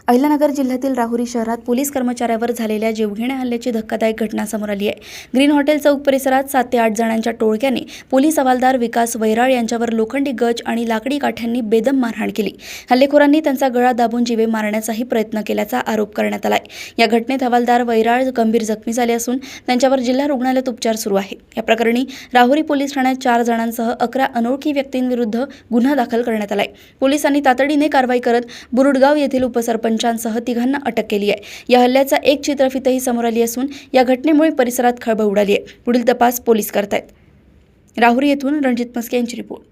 अहिल्यानगर जिल्ह्यातील राहुरी शहरात पोलीस कर्मचाऱ्यावर झालेल्या जीवघेण्या हल्ल्याची धक्कादायक घटना समोर आली आहे। ग्रीन हॉटेल चौक परिसरात 7 ते 8 जणांच्या टोळक्याने पोलीस हवालदार विकास वैराळ यांच्यावर लोखंडी गज आणि लाकडी काठ्यांनी बेदम मारहाण केली। हल्लेखोरांनी त्यांचा गळा दाबून जीवे मारण्याचाही प्रयत्न केल्याचा आरोप करण्यात आलाय। या घटनेत हवालदार वैराळ गंभीर जखमी झाले असून त्यांच्यावर जिल्हा रुग्णालयात उपचार सुरू आहे। या प्रकरणी राहुरी पोलीस ठाण्यात 4 जणांसह 11 अनोळखी व्यक्तींविरुद्ध गुन्हा दाखल करण्यात आलाय। पोलिसांनी तातडीने कारवाई करत बुरुडगाव येथील उपसरपंचांसह 3 अटक केली आहे। या हल्ल्याचा एक चित्रफितही समोर आली असून या घटनेमुळे परिसरात खळबळ उडाली आहे। पुढील तपास पोलीस करतायत। राहुरी येथून रणजित मस्के यांची रिपोर्ट।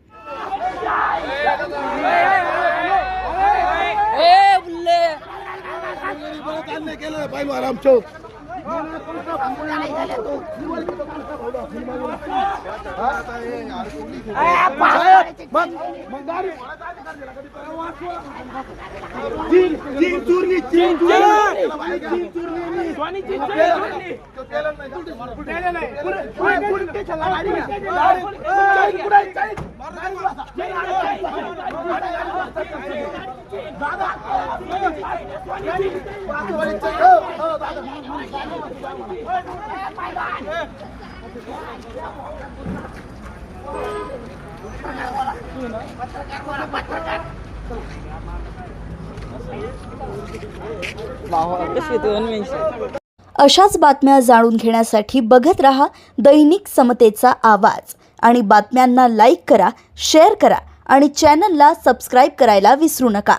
अशाच बातम्या जाणून घेण्यासाठी बघत रहा दैनिक समतेचा आवाज आणि बातम्यांना लाईक करा, शेअर करा आणि चॅनलला सबस्क्राईब करायला विसरू नका।